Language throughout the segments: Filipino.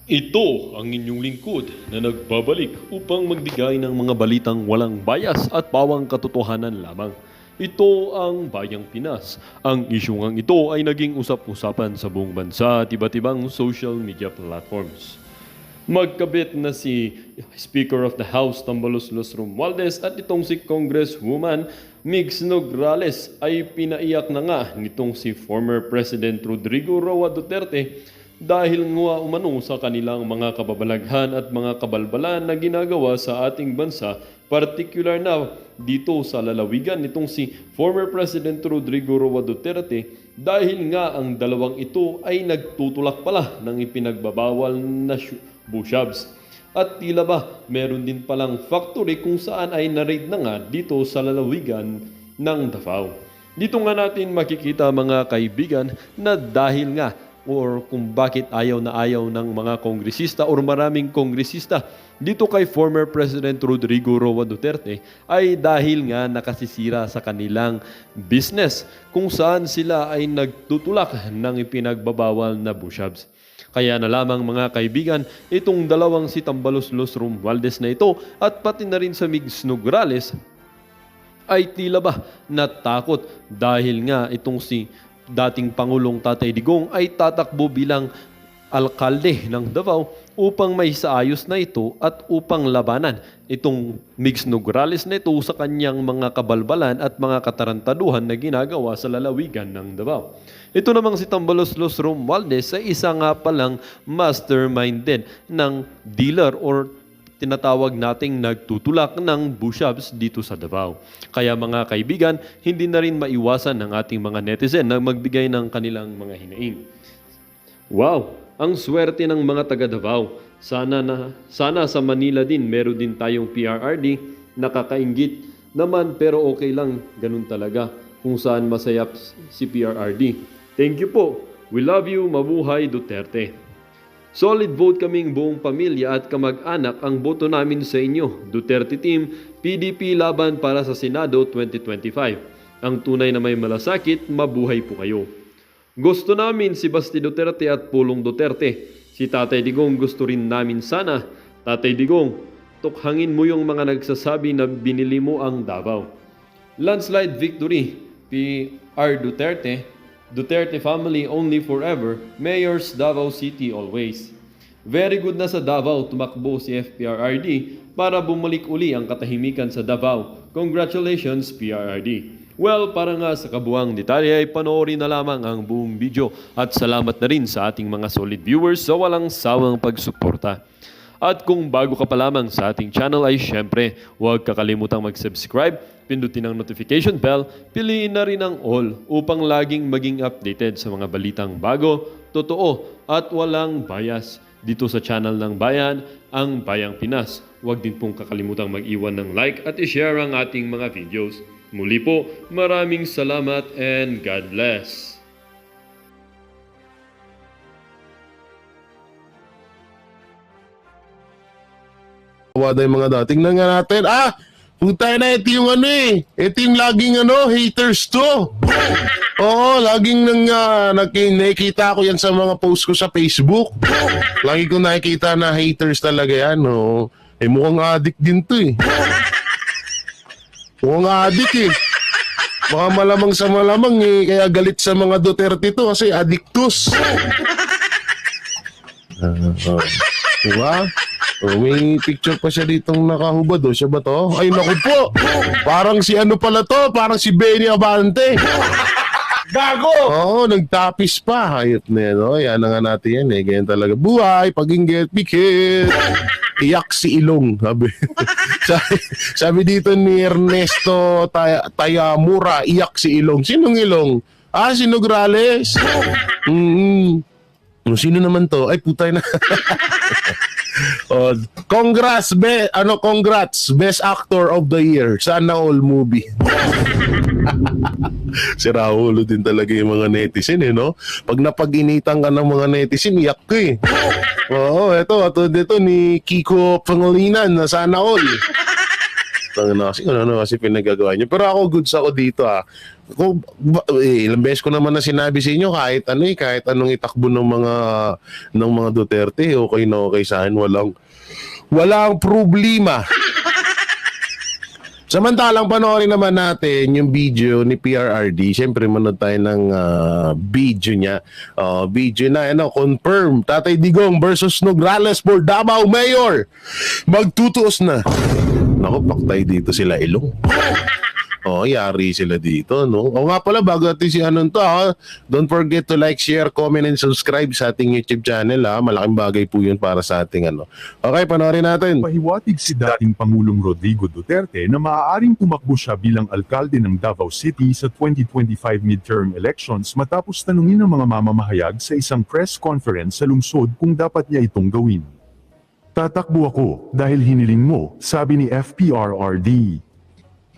Ito ang inyong lingkod na nagbabalik upang magbigay ng mga balitang walang bias at pawang katotohanan lamang. Ito ang Bayang Pinas. Ang isyung ito ay naging usap-usapan sa buong bansa at iba't ibang social media platforms. Magkabit na si Speaker of the House Tambaloslos Romualdez at itong si Congresswoman Migs Nograles ay pinaiyak na nga nitong si former President Rodrigo Roa Duterte dahil nga umano sa kanilang mga kababalaghan at mga kabalbalan na ginagawa sa ating bansa, partikular na dito sa lalawigan nitong si former President Rodrigo Roa Duterte dahil nga ang dalawang ito ay nagtutulak pala ng ipinagbabawal na bushabs. At tila ba meron din palang factory kung saan ay na-raid na nga dito sa lalawigan ng Davao. Dito nga natin makikita mga kaibigan na dahil nga or kung bakit ayaw ng mga kongresista or maraming kongresista dito kay former President Rodrigo Roa Duterte ay dahil nga nakasisira sa kanilang business kung saan sila ay nagtutulak ng ipinagbabawal na bushabs. Kaya na lamang mga kaibigan, itong dalawang si Tambaloslos Romualdez na ito at pati na rin sa Migs Nograles ay tila ba natakot dahil nga itong si dating Pangulong Tatay Digong ay tatakbo bilang alkalde ng Davao upang may saayos na ito at upang labanan itong Migs Nograles na ito sa kanyang mga kabalbalan at mga katarantaduhan na ginagawa sa lalawigan ng Davao. Ito namang si Tambaloslos Romualdez ay isa nga palang mastermind din ng dealer or tinatawag nating nagtutulak ng bushabs dito sa Davao. Kaya mga kaibigan, hindi na rin maiwasan ng ating mga netizen na magbigay ng kanilang mga hinaing. Wow! Ang swerte ng mga taga Davao. Sana sa Manila din meron din tayong PRRD, nakakainggit naman pero okay lang, ganun talaga kung saan masayap si PRRD. Thank you po. We love you. Mabuhay Duterte. Solid vote kaming buong pamilya at kamag-anak ang boto namin sa inyo. Duterte Team, PDP laban para sa Senado 2025. Ang tunay na may malasakit, mabuhay po kayo. Gusto namin si Basti Duterte at Pulong Duterte. Si Tatay Digong gusto rin namin sana. Tatay Digong, tukhangin mo yung mga nagsasabi na binili mo ang Davao. Landslide victory, PR Duterte. Duterte family only forever, Mayor's Davao City always. Very good na sa Davao tumakbo si FPRRD para bumalik uli ang katahimikan sa Davao. Congratulations PRRD. Well, para nga sa kabuang detalye ay panoorin na lamang ang buong video at salamat na rin sa ating mga solid viewers sa walang sawang pagsuporta. At kung bago ka pa lamang sa ating channel ay syempre, huwag kakalimutang mag-subscribe, pindutin ang notification bell, piliin na rin ang all upang laging maging updated sa mga balitang bago, totoo at walang bias. Dito sa channel ng Bayan, ang Bayang Pinas. Huwag din pong kakalimutang mag-iwan ng like at i-share ang ating mga videos. Muli po, maraming salamat and God bless. Wala yung mga dating na nga natin. Puta na, ito yung ano eh. Ito yung laging haters to. Oo, laging nakikita ko yan sa mga post ko sa Facebook. Lagi ko nakikita na haters talaga yan. Oo. Mukhang addict din to eh. Mukhang addict eh. Baka malamang sa malamang eh. Kaya galit sa mga Duterte to kasi addictus. Diba? May picture pa siya ditong nakahubad. Siya ba to? Ay, naku po! Parang si ano pala to? Parang si Benny Abante. Gago! Oo, nagtapis pa. Hayot na yan. Yan na nga natin yan eh. Ganyan talaga. Buhay, pag-inggit, pikit. Iyak si Ilong. Sabi dito ni Ernesto Tayamura, iyak si Ilong. Sinong Ilong? Si Nograles. Sino naman to? Ay, putay na. Congrats, Best Actor of the Year. Sana all movie. Si Raulo din talaga yung mga netizen no? Pag napag-initan ka ng mga netizen, iyak ko eh. Oo, ito dito ni Kiko Pangilinan na sana all. Kasi ano kasi pinagagawa niyo. Pero ako goods ako dito ilang beses ko naman na sinabi sa inyo kahit kahit anong itakbo ng mga Duterte, okay na okay sa akin, walang problema. Samantalang panoorin naman natin yung video ni PRRD. Siyempre, manood tayo ng video niya. Video na, confirm. Tatay Digong versus Nograles for Davao Mayor. Magtutuos na. Naku, paktay dito sila ilong. Yari sila dito, no? Nga pala, bago natin si don't forget to like, share, comment, and subscribe sa ating YouTube channel, Malaking bagay po yun para sa ating Okay, panoorin natin. Pahiwatig si dating Pangulong Rodrigo Duterte na maaaring tumakbo siya bilang alkalde ng Davao City sa 2025 midterm elections matapos tanungin ng mga mamamahayag sa isang press conference sa lungsod kung dapat niya itong gawin. Tatakbo ako dahil hiniling mo, sabi ni FPRRD.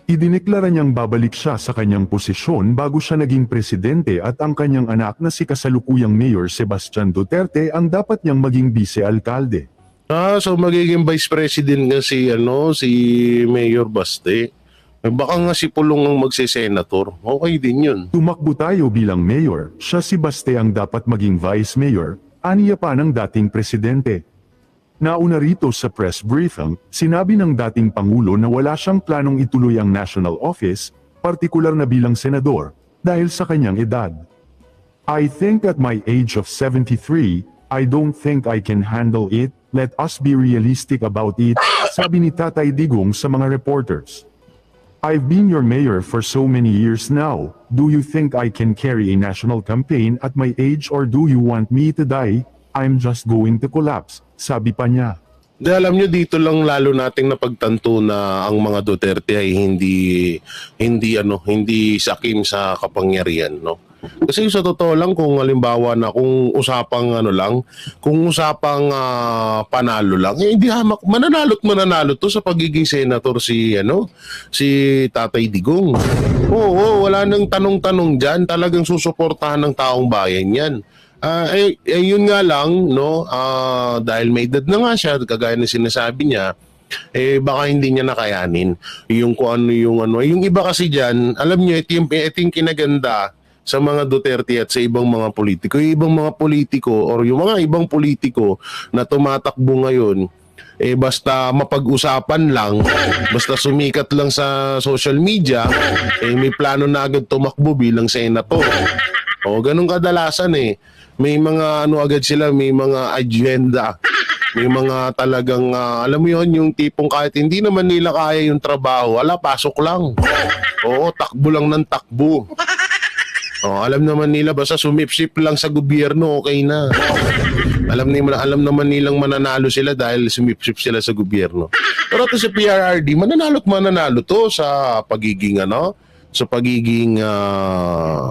Idineklara niyang babalik siya sa kanyang posisyon bago siya naging presidente at ang kanyang anak na si kasalukuyang Mayor Sebastian Duterte ang dapat niyang maging vice-alkalde. So magiging vice president nga si Mayor Baste. Baka nga si Pulong ang magse-senator. Okay din yun. Tumakbo tayo bilang mayor, siya si Baste ang dapat maging vice mayor, aniya pa ng dating presidente. Nauna rito sa press briefing, sinabi ng dating Pangulo na wala siyang planong ituloy ang national office, partikular na bilang senador, dahil sa kanyang edad. I think at my age of 73, I don't think I can handle it, let us be realistic about it, sabi ni Tatay Digong sa mga reporters. I've been your mayor for so many years now, do you think I can carry a national campaign at my age or do you want me to die? I'm just going to collapse, sabi pa niya. Alam nyo, dito lang lalo nating napagtanto na ang mga Duterte ay hindi sakim sa kapangyarihan, no? Kasi sa totoo lang, kung halimbawa na kung usapang panalo lang, hindi hamak, mananalo to sa pagiging senator si Tatay Digong. Wala nang tanong-tanong diyan, talagang susuportahan ng taong bayan 'yan. Yun nga lang, no, dahil may edad na nga siya, kagaya ng sinasabi niya, baka hindi niya nakayanin yung yung iba kasi diyan, alam niyo, ito yung kinaganda sa mga Duterte at sa ibang mga politiko. Yung ibang mga politiko or yung mga ibang politiko na tumatakbo ngayon, basta mapag-usapan lang, basta sumikat lang sa social media, may plano na agad tumakbo bilang senator. Ganun kadalasan may mga agad sila, may mga agenda, may mga talagang, alam mo yon, yung tipong kahit hindi naman nila kaya yung trabaho, pasok lang. Takbo lang ng takbo. Alam naman nila, basta sumipsip lang sa gobyerno, okay na. Alam naman nilang mananalo sila dahil sumipsip sila sa gobyerno. Pero ito sa PRRD, mananalo to sa pagiging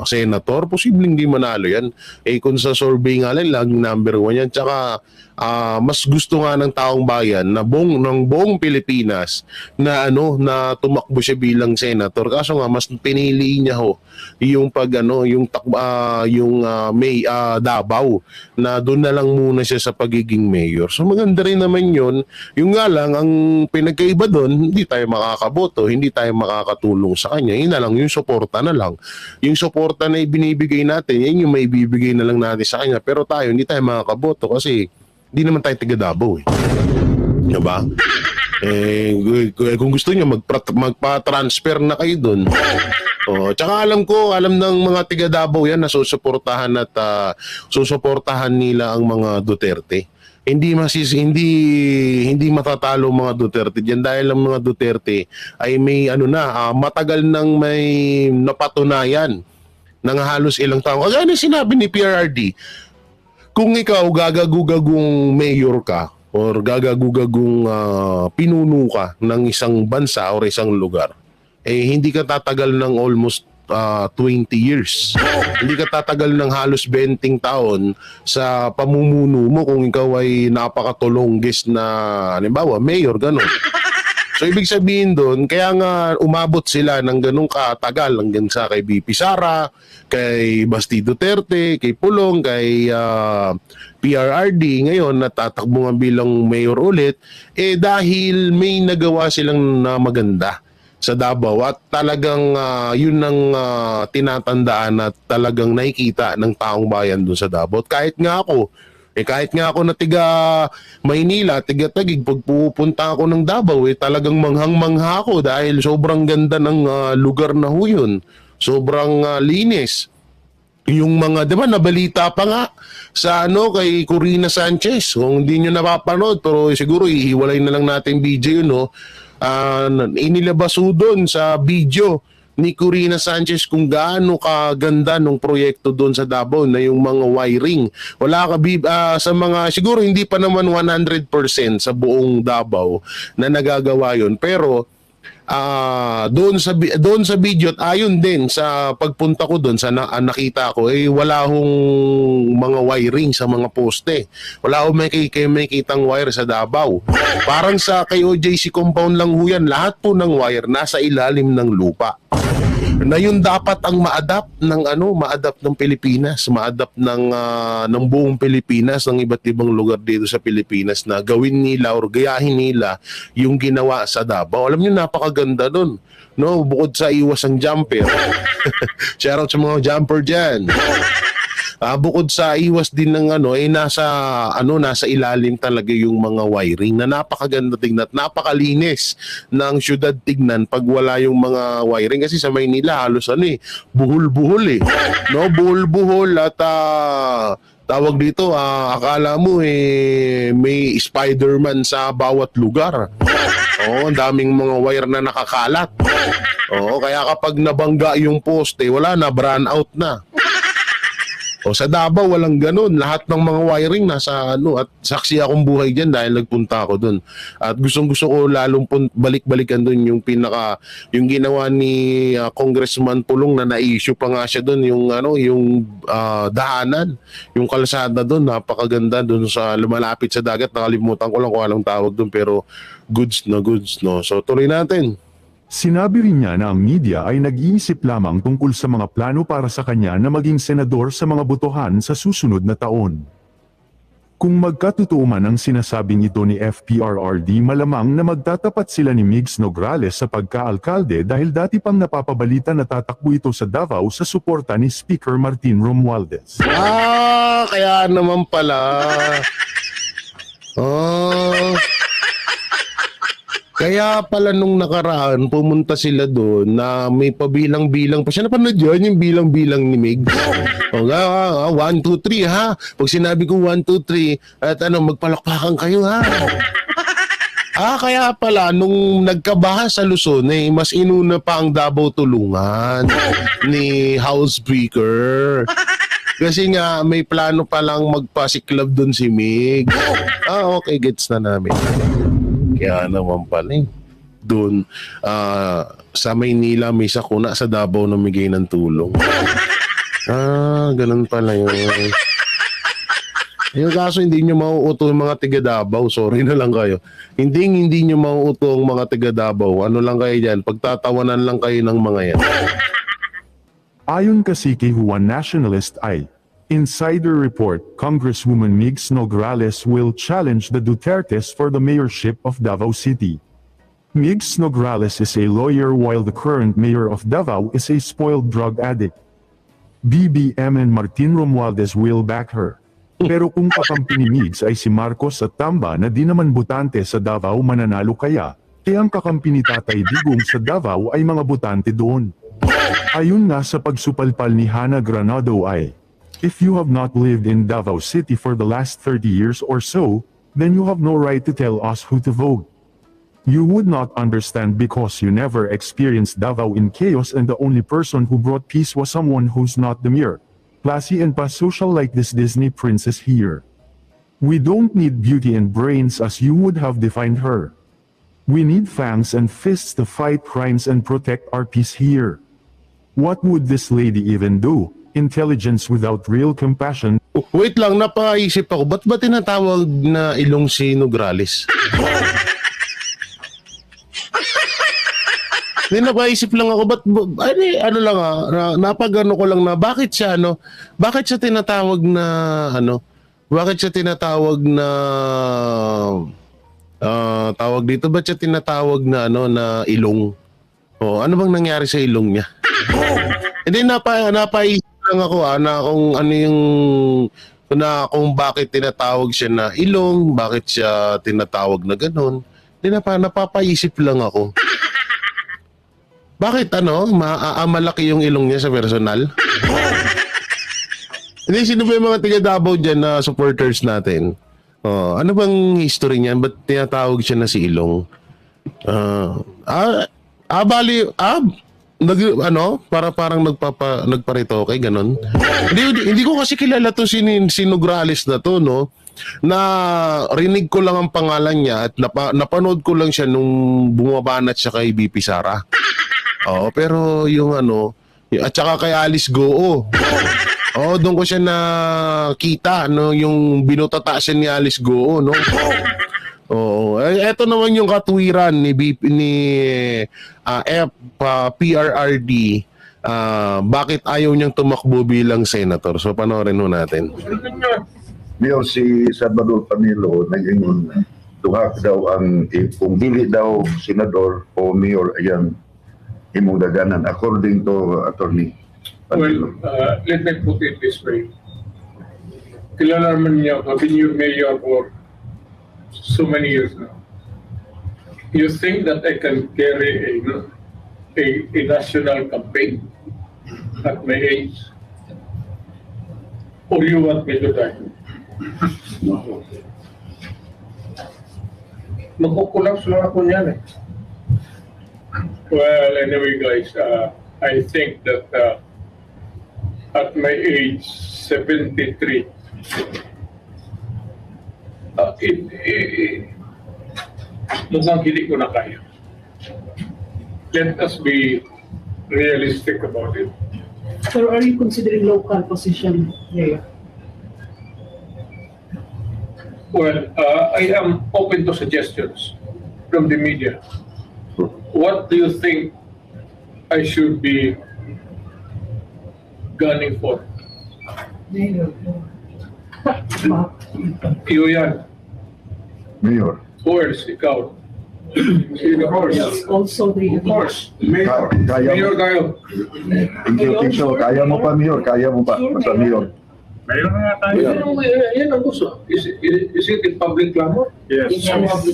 senator, posibleng hindi manalo yan. Kung sa survey nga lang, laging number 1 yan. Tsaka, mas gusto nga ng taong bayan na ng buong Pilipinas na tumakbo siya bilang senator. Kaso nga, mas pinili niya yung Davao, na doon na lang muna siya sa pagiging mayor. So maganda rin naman yun. Yung nga lang, ang pinagkaiba doon, hindi tayo makakaboto, hindi tayo makakatulong sa kanya. Yun na lang, yung suporta na lang. Yung suporta na ibinibigay natin, yan yung may bibigay na lang natin sa kanya. Pero tayo, hindi tayo makakaboto kasi hindi naman tayo taga Davao Diba? Kung gusto niyo magpa-transfer na kayo doon. Tsaka alam ng mga taga Davao yan na susuportahan at susuportahan nila ang mga Duterte. Hindi matatalo mga Duterte diyan dahil ang mga Duterte ay may matagal nang may napatunayan ng halos ilang taon. Kaya sinabi ni PRRD, kung ikaw gagagugagong mayor ka or gagagugagong pinuno ka ng isang bansa o isang lugar, hindi ka tatagal ng almost 20 years. Hindi ka tatagal ng halos 20 taon sa pamumuno mo kung ikaw ay napakatulonggis na, halimbawa, mayor, gano'n. So ibig sabihin doon, kaya nga umabot sila ng ganung katagal hanggang sa kay BP Sara, kay Basti Duterte, kay Pulong, kay PRRD, ngayon natatakbo nga bilang mayor ulit, dahil may nagawa silang na maganda sa Davao at talagang yun ang tinatandaan at talagang nakikita ng taong bayan doon sa Davao. At kahit nga ako na tiga Maynila, tiga Taguig, pag pupunta ako ng Davao, talagang manghang-mangha ako dahil sobrang ganda ng lugar na ho yun. Sobrang linis. Yung mga, di ba, nabalita pa nga sa kay Corina Sanchez. Kung hindi nyo napapanood, pero siguro ihiwalay na lang natin video yun, no? Inilabas ho doon sa video ni Corina Sanchez kung gaano kaganda nung proyekto doon sa Davao na yung mga wiring. Wala ka sa mga, siguro hindi pa naman 100% sa buong Davao na nagagawa yon, pero doon sa video at ayon din sa pagpunta ko doon sa nakita ko wala hong mga wiring sa mga poste. Wala hong may kitang wire sa Davao. Parang sa kay OJC compound lang ho yan, lahat po ng wire nasa ilalim ng lupa. Na yun dapat ang ma-adapt ng Pilipinas, ma-adapt ng buong Pilipinas, ng iba't ibang lugar dito sa Pilipinas na gawin nila or gayahin nila yung ginawa sa Davao. Alam niyo, napakaganda nun. No, bukod sa iwas ang jumper. Shout out sa mga jumper dyan. Bukod sa iwas din ng nasa ilalim talaga yung mga wiring na napakaganda tingnan at napakalinis ng syudad tignan pag wala yung mga wiring, kasi sa Maynila halos buhol-buhol no, buhol-buhol at tawag dito, akala mo may Spider-Man sa bawat lugar. Ang daming mga wire na nakakalat. Kaya kapag nabangga yung poste, wala na, brown out na. Sa Davao walang ganun. Lahat ng mga wiring nasa at saksi akong buhay diyan dahil nagpunta ako doon. At gustong-gusto ko lalong balik-balikan doon yung ginawa ni Congressman Pulong na na-issue pa nga siya doon yung daanan, yung kalsada doon, napakaganda doon sa lumalapit sa dagat. Nakalimutan ko lang kung anong tawag doon, pero goods no. So tuloy natin. Sinabi rin niya na ang media ay nag-iisip lamang tungkol sa mga plano para sa kanya na maging senador sa mga botohan sa susunod na taon. Kung magkatotoo man ang sinasabing ito ni FPRRD, malamang na magtatapat sila ni Migs Nograles sa pagka-alkalde dahil dati pang napapabalita na tatakbo ito sa Davao sa suporta ni Speaker Martin Romualdez. Kaya naman pala. Kaya pala nung nakaraan, pumunta sila doon na may pabilang-bilang pa siya. Napanood yun, yung bilang-bilang ni Mig. 1, 2, 3 ha. Pag sinabi ko 1, 2, 3, at magpalakpakan kayo ha. Kaya pala nung nagkabaha sa Luzon, mas inuna pa ang Davao tulungan ni Housebreaker. Kasi nga may plano pa lang magpasiklab doon si Mig. Okay, gets na namin. Kaya naman pala doon sa Maynila may sakuna, sa Davao namigay ng tulong. Ganun pala yun. Yung kaso hindi nyo mauuto yung mga tiga Davao. Sorry na lang kayo. Hindi nyo mauuto ang mga tiga Davao. Ano lang kayo dyan? Pagtatawanan lang kayo ng mga yan. Ayon kasi kay Juan Nationalist Insider report, Congresswoman Migs Nograles will challenge the Dutertes for the mayorship of Davao City. Migs Nograles is a lawyer while the current mayor of Davao is a spoiled drug addict. BBM and Martin Romualdez will back her. Pero kung kakampi ni Migs ay si Marcos at Tamba na di naman botante sa Davao, mananalo kaya ang kakampi ni Tatay Digong sa Davao ay mga botante doon. Ayun nga sa pagsupalpal ni Hannah Granado if you have not lived in Davao City for the last 30 years or so, then you have no right to tell us who to vote. You would not understand because you never experienced Davao in chaos, and the only person who brought peace was someone who's not the mere classy and social like this Disney princess here. We don't need beauty and brains as you would have defined her. We need fangs and fists to fight crimes and protect our peace here. What would this lady even do? Intelligence without real compassion. Wait lang, napaisip ako. Ba't ba tinatawag na ilong si Nograles? Hindi, napaisip lang ako, ano lang napagano ko lang na, bakit siya tinatawag na, bakit siya tinatawag na, tawag dito, ba't siya tinatawag na, na ilong? O, ano bang nangyari sa ilong niya? Hindi, napaisip lang ako, na kung ano yung, na kung bakit tinatawag siya na ilong, bakit siya tinatawag na ganun. Hindi, napapaisip lang ako. Bakit malaki yung ilong niya sa personal? Hindi, sino ba yung mga tiga Davao dyan na supporters natin? Ano bang history niyan? Ba't tinatawag siya na si ilong? Parang nagparitoke, ganun. Hindi ko kasi kilala to si Nograles na to, no? Na rinig ko lang ang pangalan niya at napanood ko lang siya nung bumabanat siya kay BP Sara. Oo, pero yung at saka kay Alice Goo. Doon ko siya nakita, no, yung binutata siya ni Alice Goo, no. Eto naman yung katwiran ni PRRD. Bakit ayaw niyang tumakbo bilang senator? So panoorin ho natin. Mayor si Salvador Panilo nag-ingon tuhak daw ang kung dili daw senador o mayor ayan imong daganan according to attorney Panilo. Well, let me put it this way. Kilala naman niya, I've been your mayor for so many years now. You think that I can carry a national campaign at my age? Or you want me to die? Magkukulang sila ako niyan eh. Well, anyway guys, I think that at my age, 73, mukhang hindi ko na kaya. Let us be realistic about it. So are you considering local position, Mayor? Well, I am open to suggestions from the media. What do you think I should be gunning for? Mayor. Iyo yan. Mayor. Who else? Ikaw. Of course. Also the... Of course. Mayor. Mayor kayo. Tito, kaya mo pa mayor, kaya mo pa sa mayor. Yan ang gusto. Is it in public clamor? Yes.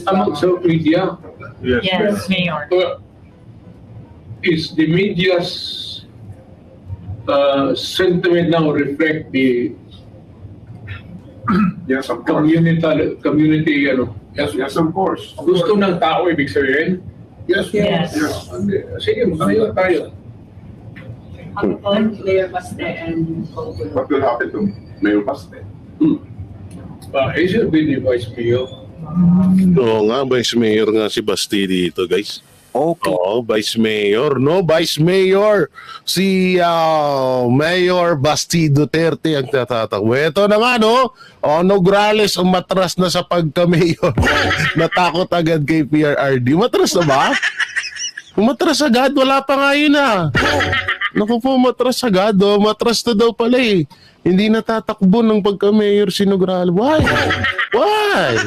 Among sa media? Yes, Mayor. Is the media's sentiment now reflect the Yes, of course. community Yes, of course. gusto ng tao ibig sabihin? Yes, Yes. Sige, mayor tayo. On Mayor Baste and What will happen to Mayor Baste? He should be the vice mayor. Oo nga, Vice Mayor nga si Basti dito, guys. Okay. Oo, Vice Mayor, no? Vice Mayor, si Mayor Basti Duterte ang tatatakbo. Ito na nga, no? Nograles umatras na sa pagka-mayor. Natakot agad kay PRRD. Umatras na ba? Umatras agad? Wala pa nga yun, Naku po, umatras agad, Umatras na daw pala, Hindi natatakbo ng pagka-mayor si Nograles. Why? Why?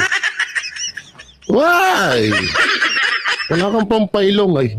Why? Wala kang pampailong ay.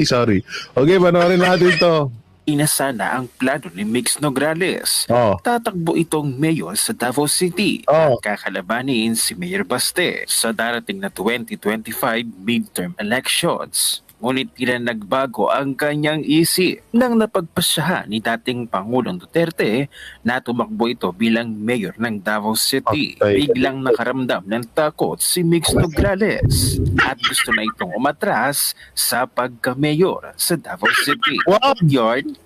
Sorry. Okay, panoorin natin to. Inasana ang plano ni Mix Nograles. Oh. Tatakbo itong mayor sa Davao City Oh. at kakalabanin si Mayor Baste sa darating na 2025 midterm elections. Ngunit tila nagbago ang kanyang isip nang napagpasyahan ni dating Pangulong Duterte na tumakbo ito bilang mayor ng Davao City. Okay. Biglang nakaramdam ng takot si Mix Nograles at gusto na itong umatras sa pagka-mayor sa Davao City. Wow. Yarn,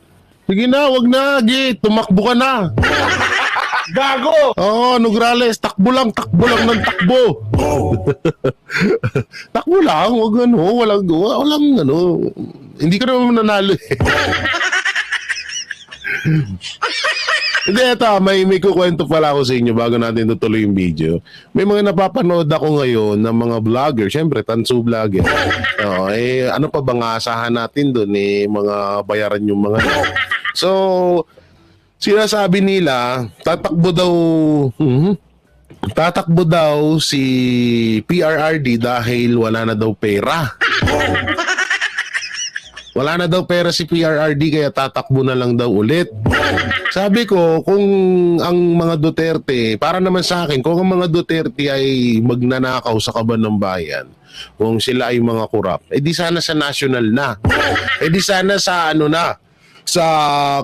Sige na, wag na, tumakbo ka na. Gago! Oo, Nograles, takbo lang ng takbo. Takbo lang, walang hindi ka naman nanalo Hindi, ito, may kukwento pala ako sa inyo bago natin tutuloy yung video. May mga napapanood ako ngayon ng mga vlogger, syempre, tansu vlogger. Ano pa bang aasahan natin doon? Mga bayaran yung mga... So, sinasabi nila, tatakbo daw si PRRD dahil wala na daw pera. Wala na daw pera si PRRD kaya tatakbo na lang daw ulit. Sabi ko, kung ang mga Duterte, para naman sa akin, kung ang mga Duterte ay magnanakaw sa kaban ng bayan, kung sila ay mga korap, di sana sa national na. Di sana sa sa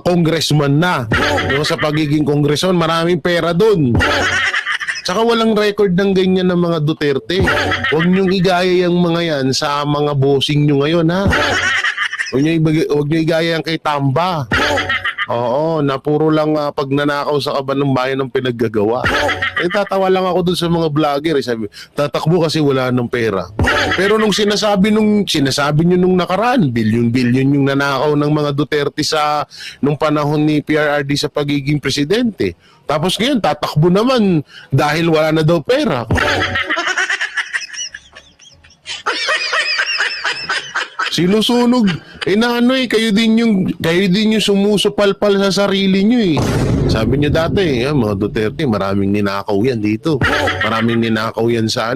congressman na. Sa pagiging congressman, maraming pera dun. Tsaka walang record ng ganyan ng mga Duterte. Huwag niyong igaya yung mga yan sa mga bossing nyo ngayon, ha? Huwag niyo igaya yan kay Tamba. Oo, na puro lang pagnanakaw sa kaban ng bayan ng pinaggagawa. Tatawa lang ako dun sa mga vlogger. Sabi, tatakbo kasi wala ng pera. Pero nung sinasabi nyo nung nakaraan, bilyon-bilyon yung nanakaw ng mga Duterte nung panahon ni PRRD sa pagiging presidente. Tapos ngayon, tatakbo naman dahil wala na daw pera. Sinusunog. Kayo din yung sumusupalpal sa sarili nyo eh. Sabi nyo dati, mga Duterte, maraming ninakaw yan dito. Maraming ninakaw yan sa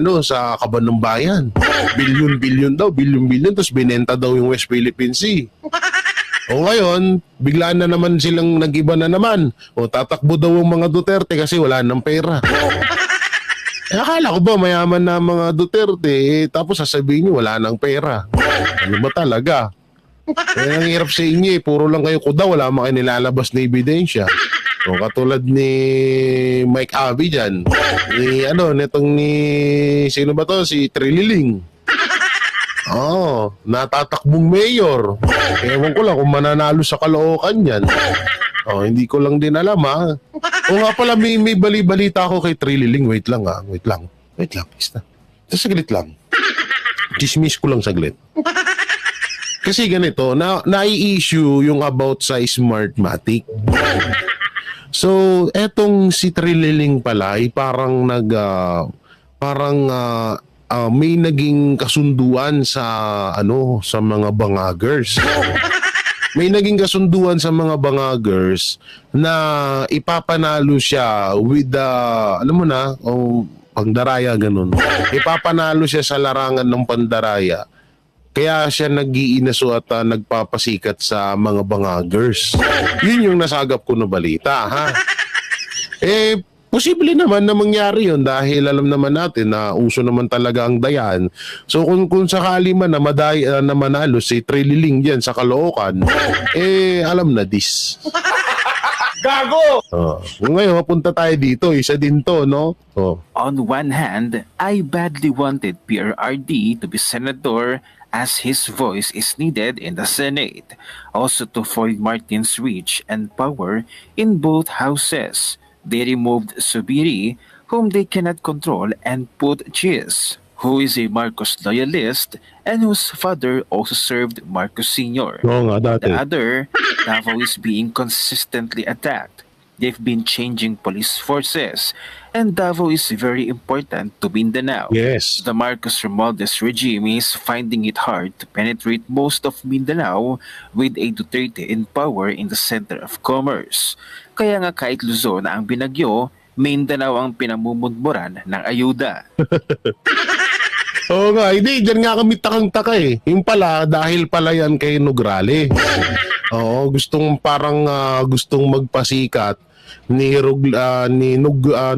kaban ng bayan. Bilyon-bilyon daw, tapos binenta daw yung West Philippine Sea. O ngayon, biglaan na naman silang nag-iba na naman. O tatakbo daw ang mga Duterte kasi wala ng pera. Akala ko ba mayaman na mga Duterte, tapos sasabihin nyo wala ng pera. Ano ba talaga? Ang hirap sa inyo puro lang kayo kuda, wala mga nilalabas na ebidensya. O katulad ni Mike Avi dyan, sino ba to? Si Trililing. Natatakbong mayor. Ewan ko lang kung mananalo sa Caloocan yan. Hindi ko lang din alam, ha. O nga pala, may bali-balita ako kay Trililing. Wait lang. Saglit lang. Dismiss ko lang saglit. Kasi ganito, nai-issue yung about sa Smartmatic. So, etong si Trililing pala ay parang may naging kasunduan sa mga bangagers. May naging kasunduan sa mga bangagers na ipapanalo siya with pangdaraya ganun. Ipapanalo siya sa larangan ng pandaraya. Kaya siya nag-iinaso at nagpapasikat sa mga bangagers. Yun yung nasagap ko na balita, ha? Posible naman na mangyari yun dahil alam naman natin na uso naman talaga ang dayan. So kung sakali man na manalo si Trililing dyan sa Caloocan, alam na this. Gago! Ngayon, mapunta tayo dito. Isa din to, no? On one hand, I badly wanted PRRD to be senator as his voice is needed in the Senate, also to foil Martin's reach and power in both houses. They removed Subiri, whom they cannot control, and put Chis, who is a Marcos loyalist and whose father also served Marcos Sr. Oo nga, dati. The other, Davao is being consistently attacked. They've been changing police forces, and Davao is very important to Mindanao. Yes. The Marcos Romualdez regime is finding it hard to penetrate most of Mindanao with a Duterte in power in the center of commerce. Kaya nga kahit Luzon ang binagyo, Mindanao ang pinamumudmuran ng ayuda. Oo nga, hindi. Diyan nga kami takang-taka eh. Yung pala, dahil pala yan kay Nograles. Oo, gustong magpasikat ni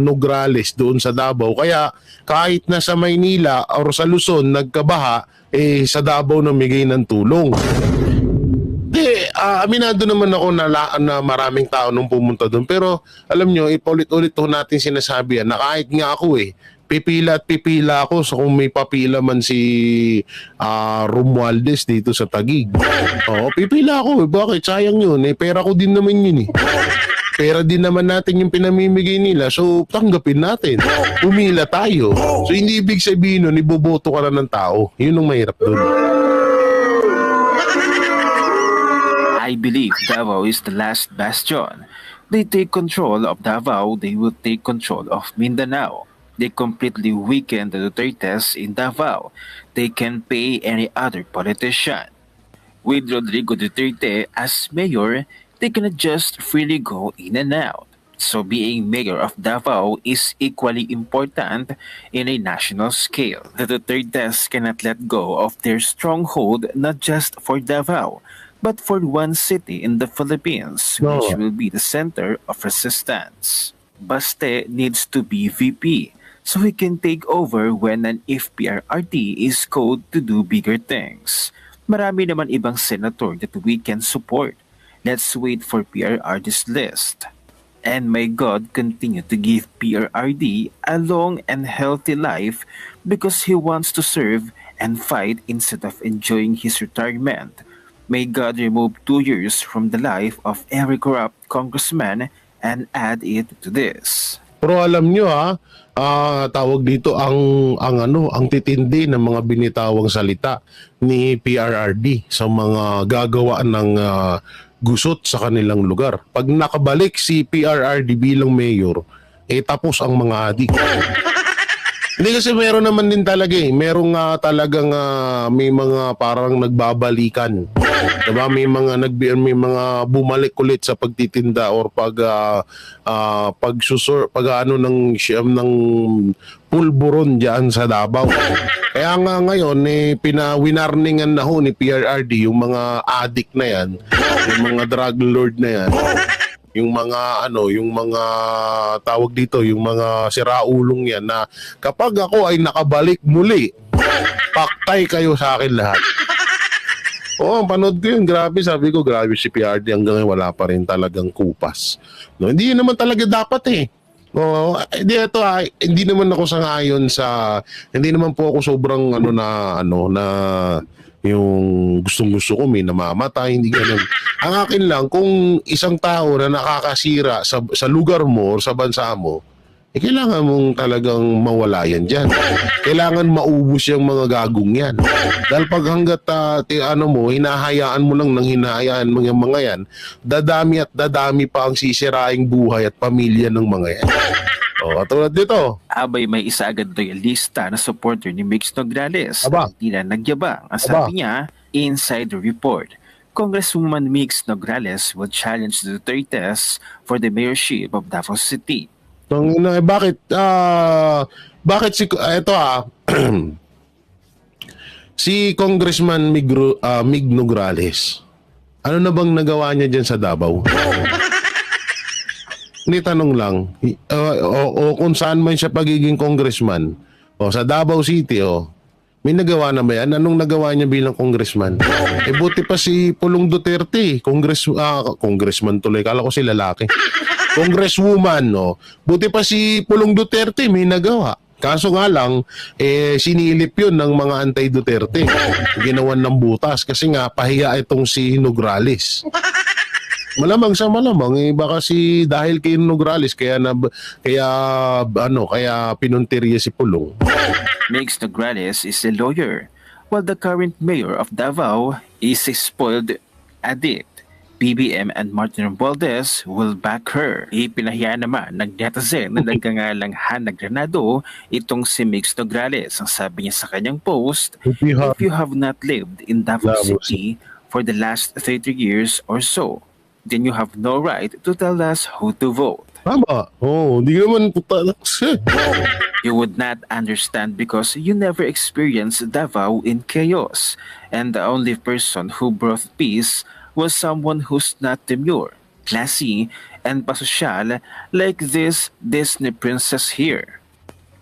Nograles doon sa Davao. Kaya kahit na sa Maynila or sa Luzon nagkabaha, sa Davao namigay ng tulong. Aminado naman ako na maraming tao nung pumunta doon. Pero alam nyo, ipaulit-ulit ko natin sinasabi yan na kahit nga ako pipila ako so kung may papila man si Romualdez dito sa Taguig. Pipila ako. Bakit? Sayang yun. Pera ko din naman yun . Pera din naman natin yung pinamimigay nila. So, tanggapin natin. Umila tayo. So, hindi ibig sabihin nun, iboboto ka na ng tao. Yun ang mahirap doon. I believe Davao is the last bastion. They take control of Davao, they will take control of Mindanao. They completely weaken the Dutertes in Davao. They can pay any other politician. With Rodrigo Duterte as mayor, they cannot just freely go in and out. So being mayor of Davao is equally important in a national scale. The Dutertes cannot let go of their stronghold not just for Davao, but for one city in the Philippines, which No. will be the center of resistance. Baste needs to be VP, so he can take over when an FPRRD is called to do bigger things. Marami naman ibang senator that we can support. Let's wait for PRRD's list. And may God continue to give PRRD a long and healthy life because he wants to serve and fight instead of enjoying his retirement. May God remove 2 years from the life of every corrupt congressman and add it to this. Pero alam nyo tawag dito ang titindi ng mga binitawang salita ni PRRD sa mga gagawa ng gusot sa kanilang lugar. Pag nakabalik si PRRD bilang mayor, tapos ang mga adik. Hindi kasi meron naman din talaga merong talagang may mga parang nagbabalikan. Diba? May mga bumalik ulit sa pagtitinda or pag ano ng pulburon diyan sa Davao. Kaya nga ngayon pinawinarningan na ho ni PRRD yung mga addict na yan, yung mga drug lord na yan. Yung mga tawag dito, yung mga siraulong yan na kapag ako ay nakabalik muli, paktay kayo sa akin lahat. Oo, panood ko yun. Grabe, sabi ko, grabe si PRD. Hanggang ngayon wala pa rin talagang kupas. No, hindi naman talaga dapat Oo, hindi naman ako sangayon hindi naman po ako sobrang na yung gustong-gusto ko may namamatay, hindi ganun. Ang akin lang, kung isang tao na nakakasira sa lugar mo or sa bansa mo, kailangan mong talagang mawala yan dyan. Kailangan maubos yung mga gagong yan. Dahil pag hanggat hinahayaan mo lang ng hinahayaan mo yung mga yan, dadami at dadami pa ang sisiraing buhay at pamilya ng mga yan. Katulad dito. Abay may isa agad doon yung lista na supporter ni Mix Nograles. Aba. Hindi na nagyabang. Ang sabi niya, inside the report, Congresswoman Mix Nograles will challenge the Dutertes for the mayorship of Davao City. Bakit si Congressman Mig Nograles, ano na bang nagawa niya dyan sa Davao? Hindi, tanong lang. O kung saan man siya pagiging congressman, sa Davao City, may nagawa na ba yan? Anong nagawa niya bilang congressman? Buti pa si Pulong Duterte, congressman tuloy. Kala ko si lalaki. Congresswoman, Buti pa si Pulong Duterte, may nagawa. Kaso nga lang, sinilip yun ng mga anti-Duterte. Ginawan ng butas kasi nga pahiya itong si Nograles. Malamang sa malamang baka dahil kay Nograles kaya pinuntirya si Pulong. Mix Nograles is a lawyer, while the current mayor of Davao is a spoiled addict. BBM and Martin Romualdez will back her. Ipinahiya naman ng netizen na nagngangalang Hannah Granado itong si Mix Nograles. Ang sabi niya sa kanyang post, if you have not lived in Davao City for the last 30 years or so, then you have no right to tell us who to vote. Tama. Hindi naman You would not understand because you never experienced Davao in chaos, and the only person who brought peace was someone who's not demure, classy, and pasosyal like this Disney princess here.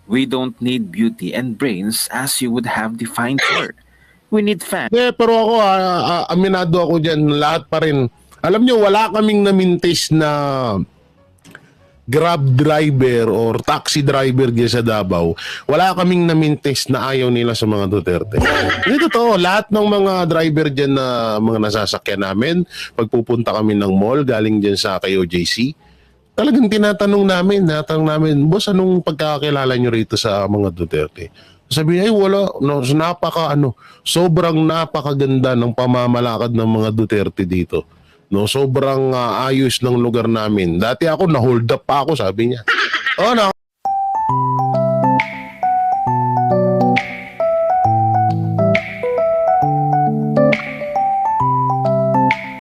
We don't need beauty and brains as you would have defined her. We need fans. Pero ako, aminado ako dyan, lahat pa rin. Alam nyo, wala kaming namintis na Grab driver or taxi driver dyan sa Davao. Wala kaming namintis na ayaw nila sa mga Duterte. Hindi totoo, lahat ng mga driver dyan na mga nasasakyan namin, pagpupunta kami ng mall, galing dyan sa KOJC, talagang tinatanong namin, boss, anong pagkakakilala nyo rito sa mga Duterte? Sabi niya, wala, sobrang napakaganda ng pamamalakad ng mga Duterte dito. No, sobrang ayos ng lugar namin. Dati ako na-hold up pa ako, sabi niya. Oh, na